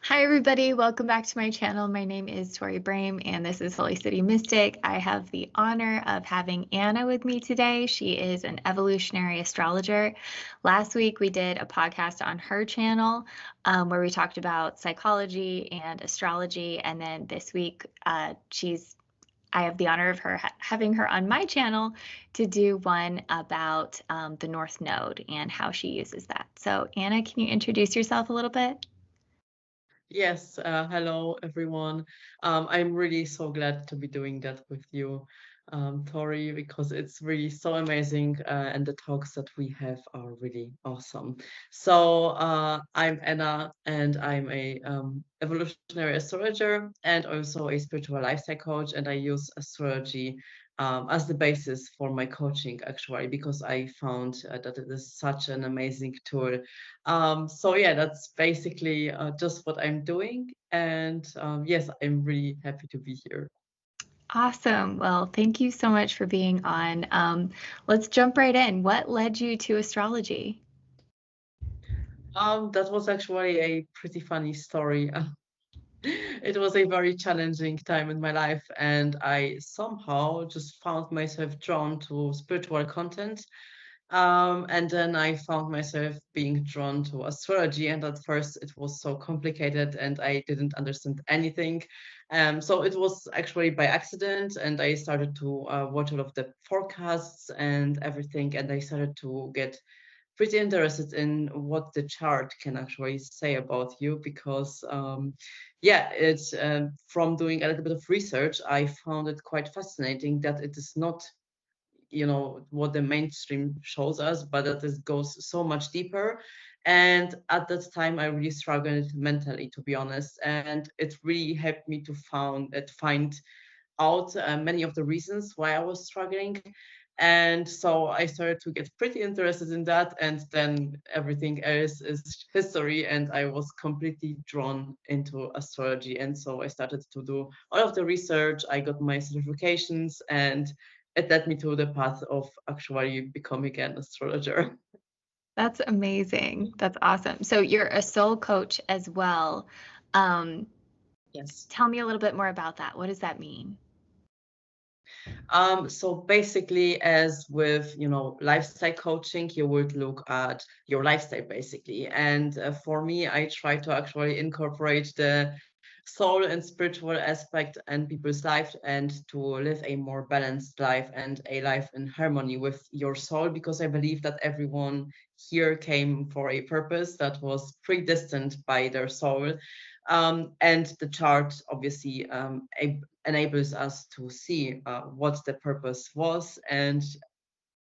Hi, everybody. Welcome back to my channel. My name is Tori Brame, and this is Holy City Mystic. I have the honor of having Anna with me today. She is an evolutionary astrologer. Last week, we did a podcast on her channel where we talked about psychology and astrology. And then this week, I have the honor of having her on my channel to do one about the North Node and how she uses that. So, Anna, can you introduce yourself a little bit? Yes, hello everyone. I'm really so glad to be doing that with you, Tori, because it's really so amazing, and the talks that we have are really awesome. So I'm Anna, and I'm a evolutionary astrologer and also a spiritual lifestyle coach, and I use astrology as the basis for my coaching, actually, because I found that it is such an amazing tool. So yeah, that's basically just what I'm doing. And yes, I'm really happy to be here. Awesome. Well, thank you so much for being on. Let's jump right in. What led you to astrology? That was actually a pretty funny story. It was a very challenging time in my life, and I somehow just found myself drawn to spiritual content. And then I found myself being drawn to astrology, and at first it was so complicated and I didn't understand anything. So it was actually by accident, and I started to watch all of the forecasts and everything, and I started to get pretty interested in what the chart can actually say about you because yeah, it's from doing a little bit of research, I found it quite fascinating that it is not what the mainstream shows us, but that it goes so much deeper. And at that time I really struggled mentally, to be honest, and it really helped me to find out many of the reasons why I was struggling. And so I started to get pretty interested in that, and then everything else is history. And I was completely drawn into astrology. And so I started to do all of the research, I got my certifications, and it led me to the path of actually becoming an astrologer. That's amazing. That's awesome. So you're a soul coach as well. Um, Yes. Tell me a little bit more about that. What does that mean? So basically, as with lifestyle coaching, you would look at your lifestyle basically. And for me, I try to actually incorporate the soul and spiritual aspect in people's life and to live a more balanced life and a life in harmony with your soul, because I believe that everyone here came for a purpose that was predestined by their soul. And the chart obviously enables us to see what the purpose was, and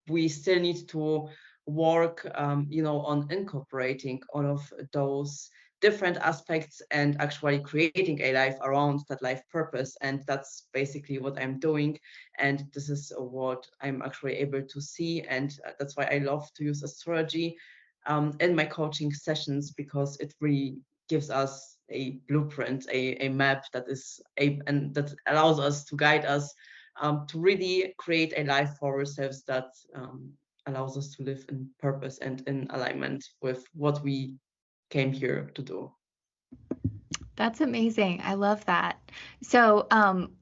we still need to work on incorporating all of those different aspects and actually creating a life around that life purpose. And that's basically what I'm doing, and this is what I'm actually able to see. And that's why I love to use astrology in my coaching sessions, because it really gives us a blueprint, a map that is and that allows us to guide us to really create a life for ourselves that allows us to live in purpose and in alignment with what we came here to do. That's amazing. I love that. So,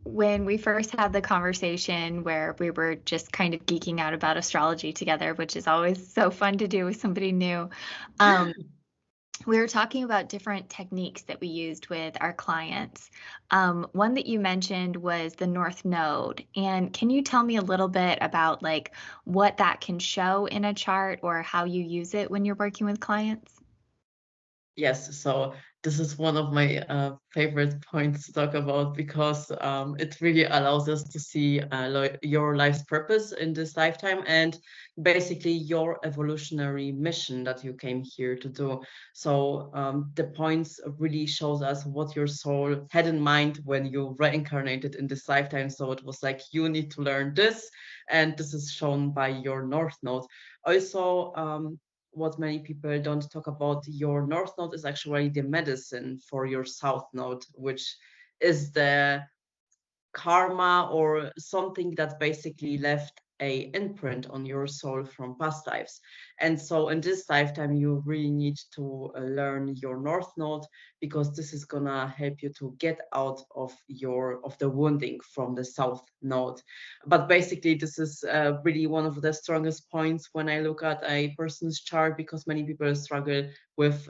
when we first had the conversation where we were just kind of geeking out about astrology together, which is always so fun to do with somebody new, um, we were talking about different techniques that we used with our clients. One that you mentioned was the North Node. And can you tell me a little bit about like what that can show in a chart or how you use it when you're working with clients? Yes, so this is one of my favorite points to talk about, because it really allows us to see your life's purpose in this lifetime and basically your evolutionary mission that you came here to do. So the points really shows us what your soul had in mind when you reincarnated in this lifetime. So it was like, you need to learn this, and this is shown by your North Node. Also, what many people don't talk about, your North Node is actually the medicine for your South Node, which is the karma or something that basically left a imprint on your soul from past lives. And so in this lifetime, you really need to learn your North Node, because this is gonna help you to get out of the wounding from the South Node. But basically, this is really one of the strongest points when I look at a person's chart, because many people struggle with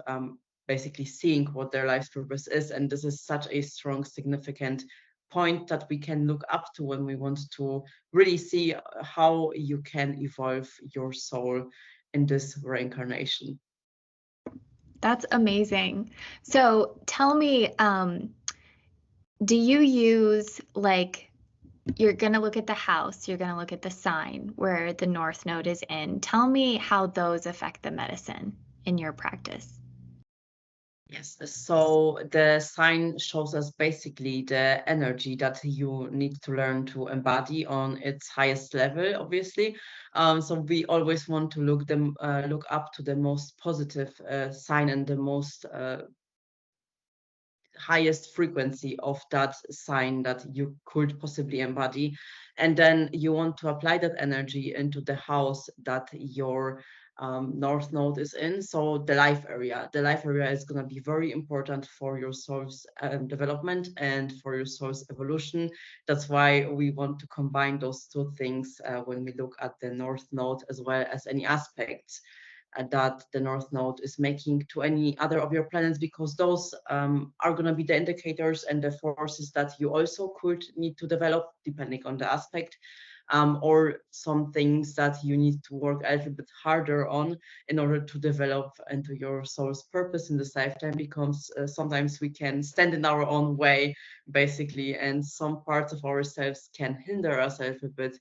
basically seeing what their life's purpose is. And this is such a strong, significant point that we can look up to when we want to really see how you can evolve your soul in this reincarnation. That's amazing. So tell me, do you use like, you're going to look at the house, you're going to look at the sign where the North Node is in. Tell me how those affect the medicine in your practice. Yes, so the sign shows us basically the energy that you need to learn to embody on its highest level, obviously. So we always want to look up to the most positive sign and the most highest frequency of that sign that you could possibly embody. And then you want to apply that energy into the house that your North Node is in. So the life area. The life area is going to be very important for your soul's development and for your soul's evolution. That's why we want to combine those two things when we look at the North Node, as well as any aspects that the North Node is making to any other of your planets, because those are going to be the indicators and the forces that you also could need to develop depending on the aspect, or some things that you need to work a little bit harder on in order to develop into your soul's purpose in this lifetime, because sometimes we can stand in our own way, basically, and some parts of ourselves can hinder us a little bit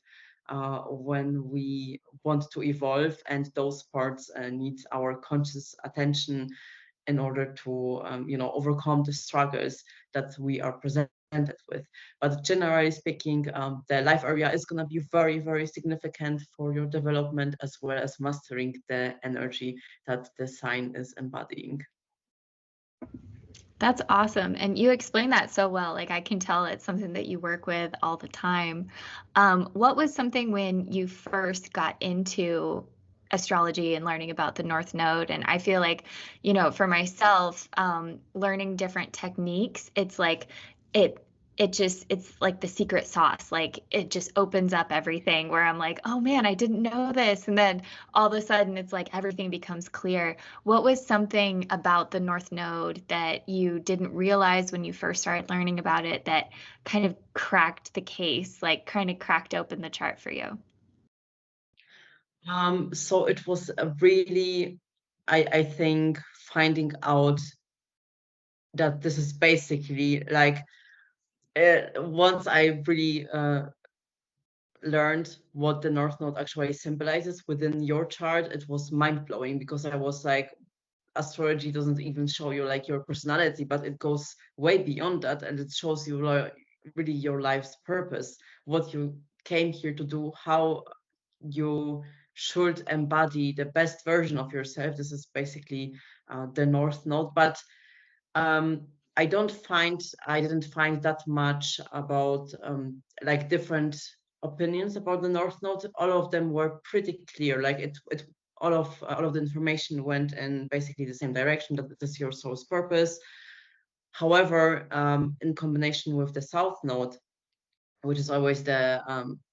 when we want to evolve, and those parts need our conscious attention in order to overcome the struggles that we are presented with. But generally speaking, the life area is going to be very, very significant for your development, as well as mastering the energy that the sign is embodying. That's awesome. And you explain that so well. Like I can tell it's something that you work with all the time. What was something when you first got into astrology and learning about the North Node? And I feel like, for myself, learning different techniques, it's like it it's like the secret sauce. Like it just opens up everything where I'm like, oh man, I didn't know this. And then all of a sudden it's like everything becomes clear. What was something about the North Node that you didn't realize when you first started learning about it that kind of cracked the case, like kind of cracked open the chart for you? So it was a really, I think, finding out that this is basically like, once I really learned what the North Node actually symbolizes within your chart, it was mind blowing, because I was like, astrology doesn't even show you like your personality, but it goes way beyond that, and it shows you like really your life's purpose, what you came here to do, how you should embody the best version of yourself. This is basically the North Node. But um, I didn't find that much about like different opinions about the North Node. All of them were pretty clear. Like all of the information went in basically the same direction, that this is your soul's purpose. However, in combination with the South Node, which is always the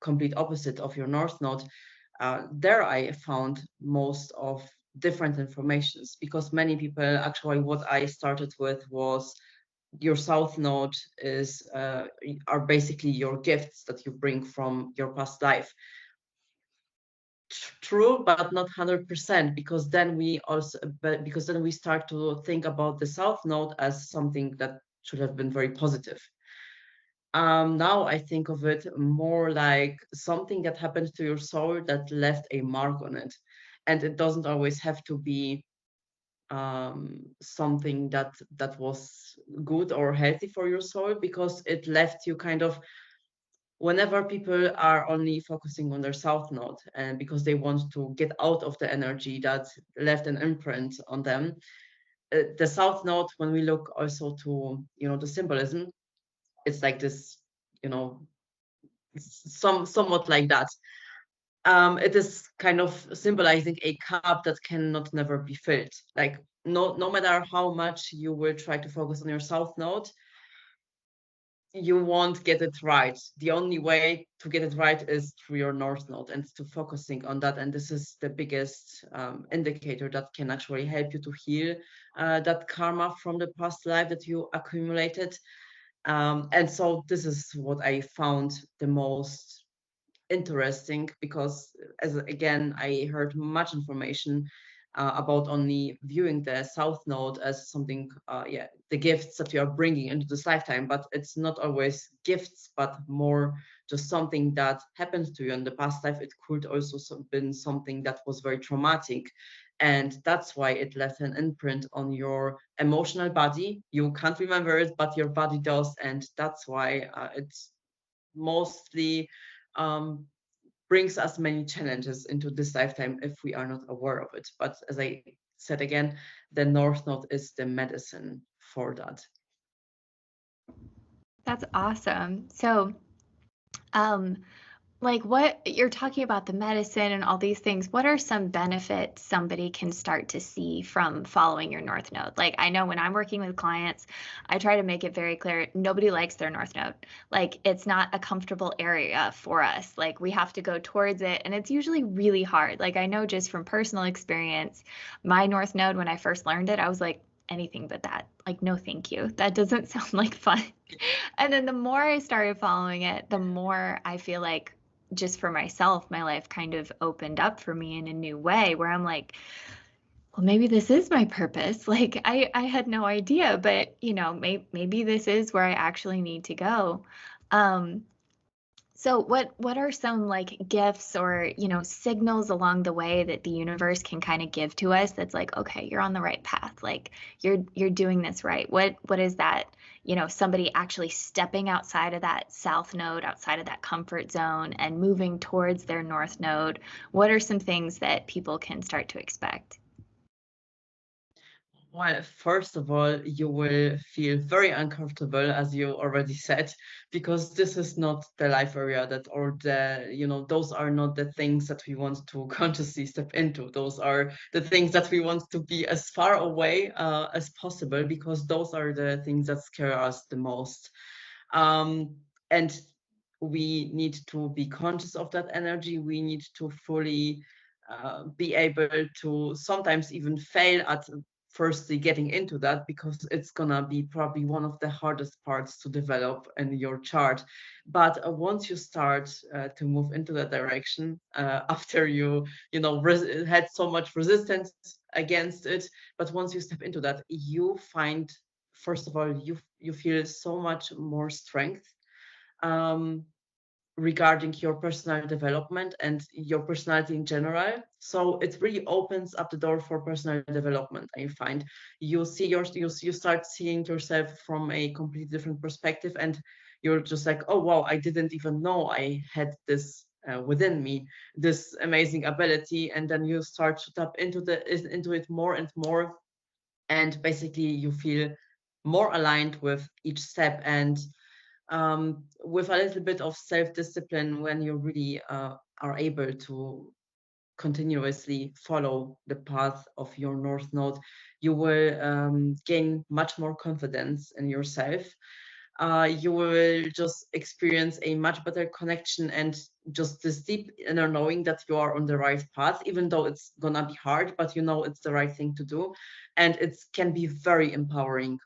complete opposite of your North Node, there I found most of different informations, because many people actually, what I started with was your South Node is are basically your gifts that you bring from your past life. True, but not 100%, because then we start to think about the South Node as something that should have been very positive. Now I think of it more like something that happened to your soul that left a mark on it. And it doesn't always have to be something that was good or healthy for your soul, because it left you kind of, whenever people are only focusing on their South Node, and because they want to get out of the energy that left an imprint on them, the South Node, when we look also to the symbolism, it's like this, somewhat like that. It is kind of symbolizing a cup that cannot never be filled. Like no matter how much you will try to focus on your south node, you won't get it right. The only way to get it right is through your north node and to focusing on that. And this is the biggest indicator that can actually help you to heal that karma from the past life that you accumulated. And so this is what I found the most interesting, because as again I heard much information about only viewing the south node as something, yeah, the gifts that you are bringing into this lifetime, but it's not always gifts, but more just something that happened to you in the past life. It could also been something that was very traumatic, and that's why it left an imprint on your emotional body. You can't remember it, but your body does, and that's why it's mostly um, brings us many challenges into this lifetime if we are not aware of it. But as I said again, the North Node is the medicine for that. That's awesome. So, um, like what you're talking about the medicine and all these things, what are some benefits somebody can start to see from following your North Node? Like I know when I'm working with clients, I try to make it very clear nobody likes their North Node. Like it's not a comfortable area for us. Like we have to go towards it and it's usually really hard. Like I know just from personal experience, my North Node when I first learned it, I was like anything but that. Like no thank you. That doesn't sound like fun. And then the more I started following it, the more I feel like just for myself, my life kind of opened up for me in a new way where I'm like, well, maybe this is my purpose. Like I had no idea, but you know, maybe this is where I actually need to go. Um, so what are some like gifts or, you know, signals along the way that the universe can kind of give to us that's like, okay, you're on the right path. Like you're doing this right. What is that? You know, somebody actually stepping outside of that south node, outside of that comfort zone and moving towards their north node. What are some things that people can start to expect? Well, first of all, you will feel very uncomfortable, as you already said, because this is not the life area that, or the, you know, those are not the things that we want to consciously step into. Those are the things that we want to be as far away as possible, because those are the things that scare us the most. And we need to be conscious of that energy. We need to fully be able to sometimes even fail at firstly getting into that, because it's gonna be probably one of the hardest parts to develop in your chart. But once you start to move into that direction, after you know had so much resistance against it, but once you step into that, you find, first of all, you feel so much more strength um, regarding your personal development and your personality in general. So it really opens up the door for personal development. I find you see you start seeing yourself from a completely different perspective, and you're just like, oh wow, I didn't even know I had this within me, this amazing ability. And then you start to tap into it more and more, and basically you feel more aligned with each step. And with a little bit of self-discipline, when you really are able to continuously follow the path of your north node, you will gain much more confidence in yourself. You will just experience a much better connection and just this deep inner knowing that you are on the right path, even though it's gonna be hard, but you know it's the right thing to do. And it can be very empowering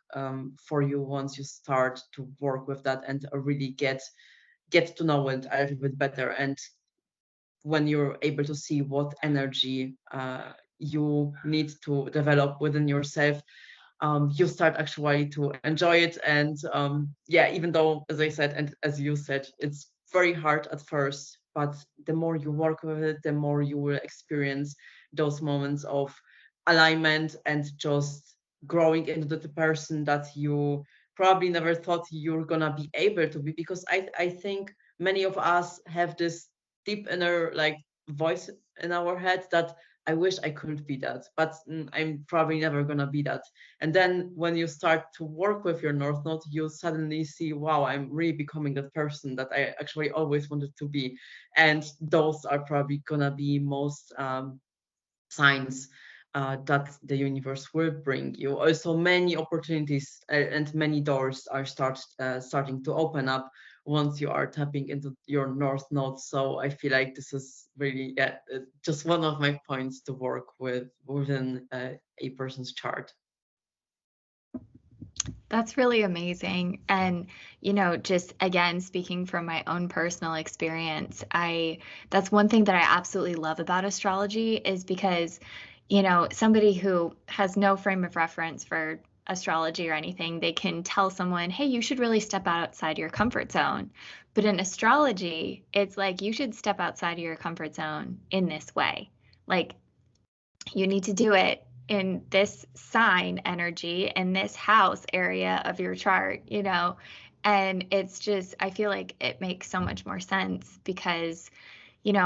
for you once you start to work with that and really get to know it a little bit better. And when you're able to see what energy you need to develop within yourself, you start actually to enjoy it. And yeah, even though, as I said, and as you said, it's very hard at first, but the more you work with it, the more you will experience those moments of alignment and just growing into the person that you probably never thought you're gonna be able to be. Because I think many of us have this deep inner like voice in our head that I wish I could be that, but I'm probably never gonna be that. And then when you start to work with your North Node, you suddenly see, wow, I'm really becoming that person that I actually always wanted to be. And those are probably gonna be most signs that the universe will bring you. Also, many opportunities and many doors are starting to open up once you are tapping into your North Node. So I feel like this is really just one of my points to work with within a person's chart. That's really amazing. And, just again, speaking from my own personal experience, that's one thing that I absolutely love about astrology is because, somebody who has no frame of reference for astrology or anything, they can tell someone, hey, you should really step outside your comfort zone. But in astrology, it's like you should step outside of your comfort zone in this way. Like, you need to do it in this sign energy in this house area of your chart, and it's just, I feel like it makes so much more sense because,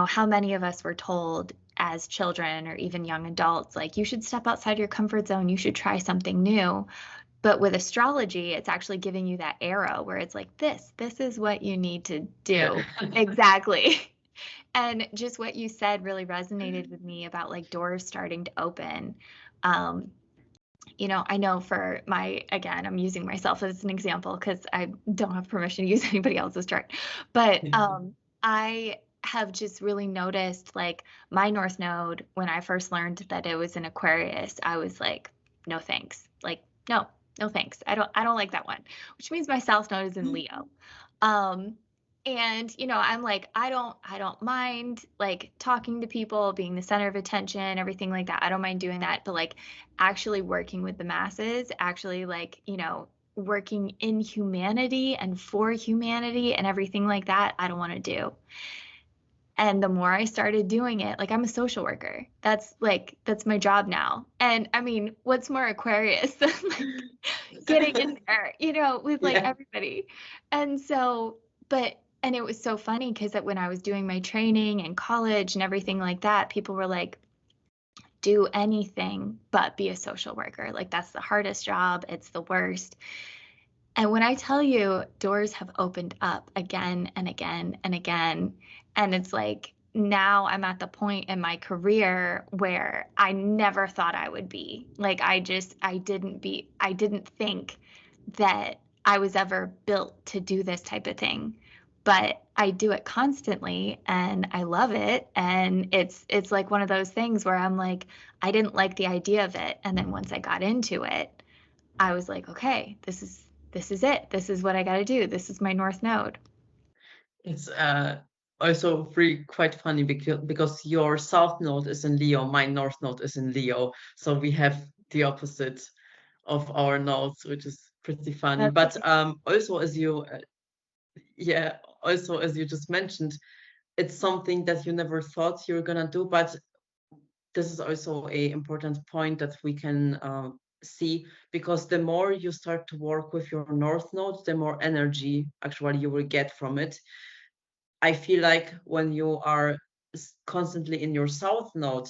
how many of us were told as children or even young adults, like, you should step outside your comfort zone, you should try something new. But with astrology, it's actually giving you that arrow where it's like, this is what you need to do. Yeah. Exactly. And just what you said really resonated with me about like doors starting to open. Um, I know for again, I'm using myself as an example because I don't have permission to use anybody else's chart. But I have just really noticed like my North Node, when I first learned that it was in Aquarius, I was like, no thanks. Like, no thanks. I don't like that one, which means my South Node is in Leo. Um, and I'm like, I don't mind like talking to people, being the center of attention, everything like that. I don't mind doing that. But like actually working with the masses, actually like, working in humanity and for humanity and everything like that, I don't want to do. And the more I started doing it, like I'm a social worker. That's my job now. And I mean, what's more Aquarius than like getting in there, with like Yeah. everybody. And so, and it was so funny because that when I was doing my training and college and everything like that, people were like, do anything but be a social worker. Like that's the hardest job. It's the worst. And when I tell you doors have opened up again and again and again, and it's like now I'm at the point in my career where I never thought I would be. Like I didn't think that I was ever built to do this type of thing. But I do it constantly and I love it. And it's like one of those things where I'm like, I didn't like the idea of it. And then once I got into it, I was like, okay, this is it. This is what I got to do. This is my North Node. It's also really quite funny because your South Node is in Leo, my North Node is in Leo. So we have the opposite of our nodes, which is pretty funny. That's But okay. also as you yeah, also as you just mentioned, it's something that you never thought you were gonna do, but this is also a important point that we can see, because the more you start to work with your North Node, the more energy actually you will get from it. I feel like when you are constantly in your South Node,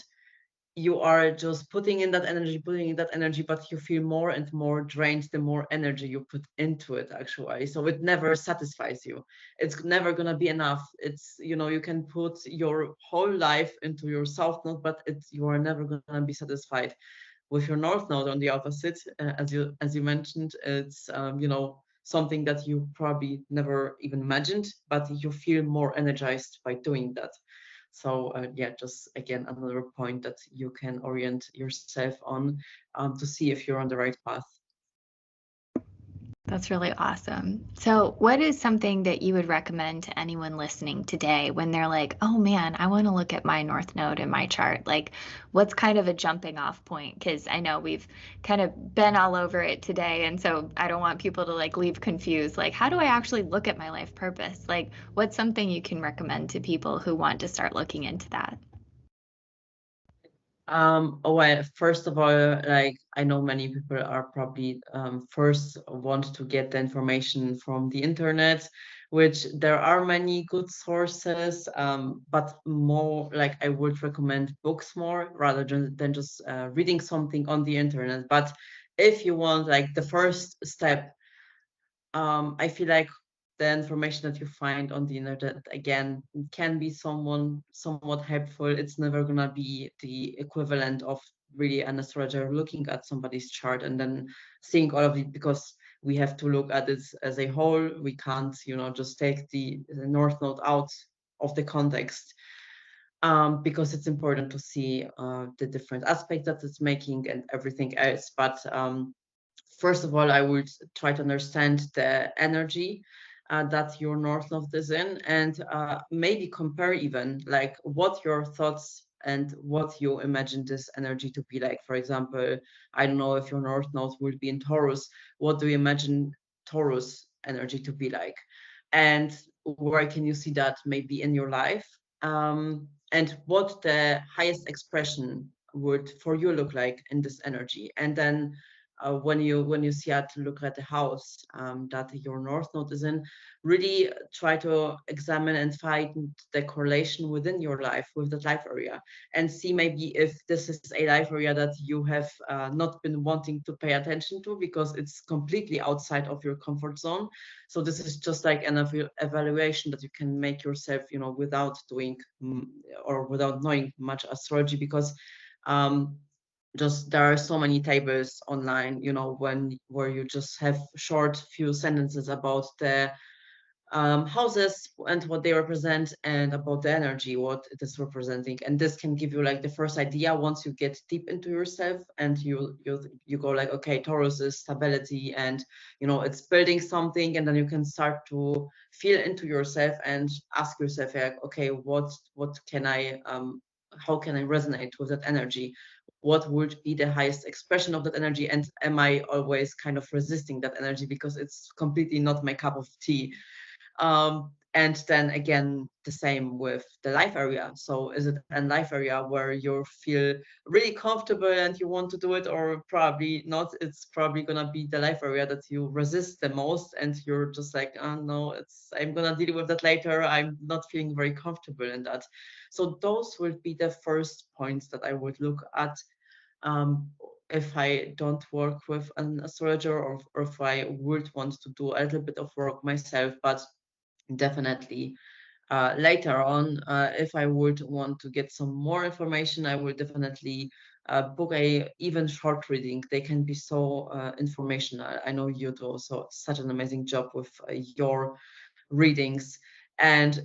you are just putting in that energy, but you feel more and more drained the more energy you put into it, actually. So it never satisfies you. It's never gonna be enough. It's, you can put your whole life into your South Node, but you are never gonna be satisfied. With your North Node on the opposite, as you mentioned, it's something that you probably never even imagined, but you feel more energized by doing that. So yeah, just again another point that you can orient yourself on, to see if you're on the right path. That's really awesome. So, what is something that you would recommend to anyone listening today when they're like, oh man, I want to look at my North Node in my chart? Like, what's kind of a jumping off point? Because I know we've kind of been all over it today. And so I don't want people to like leave confused. Like, how do I actually look at my life purpose? Like, what's something you can recommend to people who want to start looking into that? Well, first of all, like I know many people are probably first want to get the information from the internet, which there are many good sources, but more like I would recommend books more rather than just reading something on the internet. But if you want like the first step, I feel like the information that you find on the internet again can be somewhat helpful. It's never gonna be the equivalent of really an astrologer looking at somebody's chart and then seeing all of it, because we have to look at it as a whole. We can't, just take the North Node out of the context, because it's important to see the different aspects that it's making and everything else. But first of all, I would try to understand the energy that your North Node is in, and maybe compare even like what your thoughts and what you imagine this energy to be like. For example, I don't know if your North Node will be in Taurus. What do you imagine Taurus energy to be like? And where can you see that maybe in your life? And what the highest expression would for you look like in this energy? And then when you see it, look at the house that your North Node is in, really try to examine and find the correlation within your life with that life area, and see maybe if this is a life area that you have not been wanting to pay attention to because it's completely outside of your comfort zone. So this is just like an evaluation that you can make yourself, without doing or without knowing much astrology, because just there are so many tables online, where you just have short few sentences about the houses and what they represent, and about the energy, what it is representing. And this can give you like the first idea once you get deep into yourself, and you go like, okay, Taurus is stability, and it's building something. And then you can start to feel into yourself and ask yourself like, okay, what can I how can I resonate with that energy? What would be the highest expression of that energy? And am I always kind of resisting that energy because it's completely not my cup of tea? And then again, the same with the life area. So is it a life area where you feel really comfortable and you want to do it, or probably not? It's probably gonna be the life area that you resist the most, and you're just like, oh no, I'm gonna deal with that later. I'm not feeling very comfortable in that. So those would be the first points that I would look at, um, if I don't work with an astrologer, or if I would want to do a little bit of work myself. But definitely later on, if I would want to get some more information, I will definitely book a even short reading. They can be so informational. I know you do also such an amazing job with your readings. And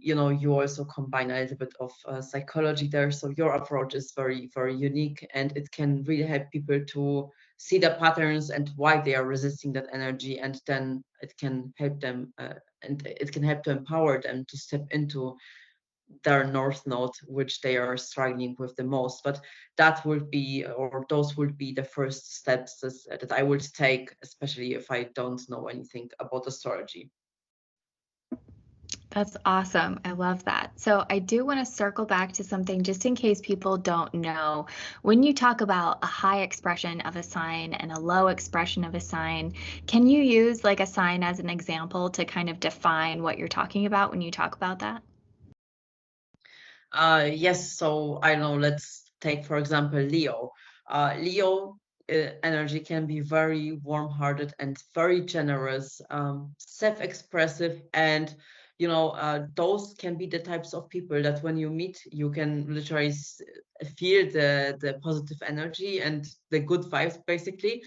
you also combine a little bit of psychology there, so your approach is very, very unique, and it can really help people to see the patterns and why they are resisting that energy. And then it can help them, and it can help to empower them to step into their North Node, which they are struggling with the most. But that would be, or those would be the first steps that I would take, especially if I don't know anything about astrology. That's awesome. I love that. So I do want to circle back to something just in case people don't know. When you talk about a high expression of a sign and a low expression of a sign, can you use like a sign as an example to kind of define what you're talking about when you talk about that? Yes, so I don't know, let's take, for example, Leo. Leo energy can be very warm-hearted and very generous, self-expressive, and those can be the types of people that when you meet, you can literally feel the positive energy and the good vibes, basically.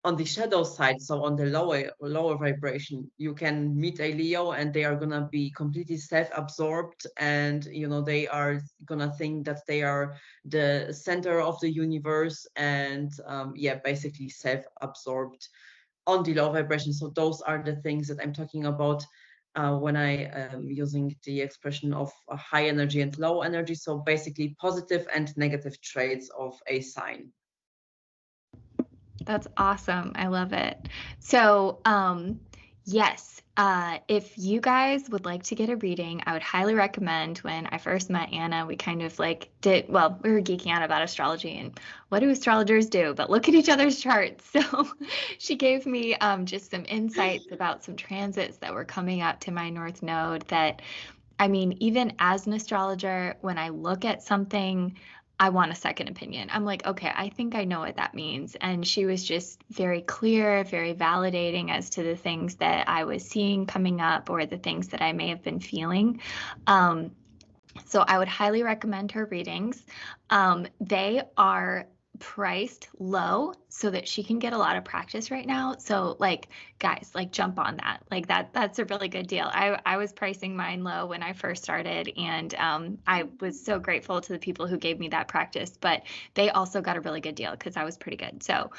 On the shadow side, so on the lower vibration, you can meet a Leo and they are gonna be completely self-absorbed, and they are gonna think that they are the center of the universe, and yeah, basically self-absorbed on the low vibration. So those are the things that I'm talking about when I am using the expression of a high energy and low energy. So basically positive and negative traits of a sign. That's awesome. I love it. So, Yes. If you guys would like to get a reading, I would highly recommend. When I first met Anna, we kind of like we were geeking out about astrology and what do astrologers do, but look at each other's charts. So she gave me just some insights about some transits that were coming up to my North Node that, I mean, even as an astrologer, when I look at something, I want a second opinion. I'm like, okay, I think I know what that means. And she was just very clear, very validating as to the things that I was seeing coming up or the things that I may have been feeling. Um, so I would highly recommend her readings. They are priced low so that she can get a lot of practice right now. So like guys, like jump on that. Like that's a really good deal. I was pricing mine low when I first started, and I was so grateful to the people who gave me that practice, but they also got a really good deal because I was pretty good. So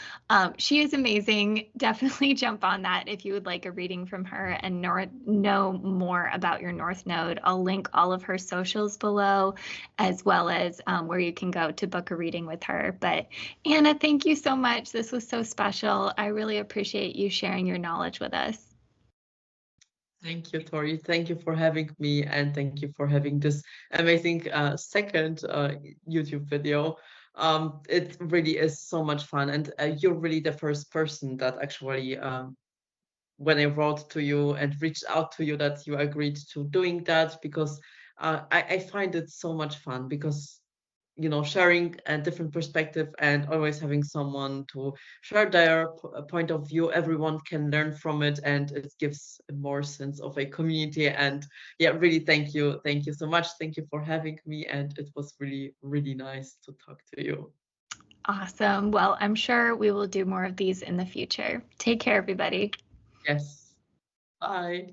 she is amazing. Definitely jump on that if you would like a reading from her and know more about your North Node. I'll link all of her socials below, as well as where you can go to book a reading with her. But Anna, thank you so much. This was so special. I really appreciate you sharing your knowledge with us. Thank you, Tori. Thank you for having me, and thank you for having this amazing second YouTube video. It really is so much fun, and you're really the first person that actually, when I wrote to you and reached out to you, that you agreed to doing that, because I find it so much fun, because sharing a different perspective and always having someone to share their point of view, everyone can learn from it, and it gives a more sense of a community. And yeah, really, thank you so much. Thank you for having me, and it was really, really nice to talk to you. Awesome. Well, I'm sure we will do more of these in the future. Take care, everybody. Yes, bye.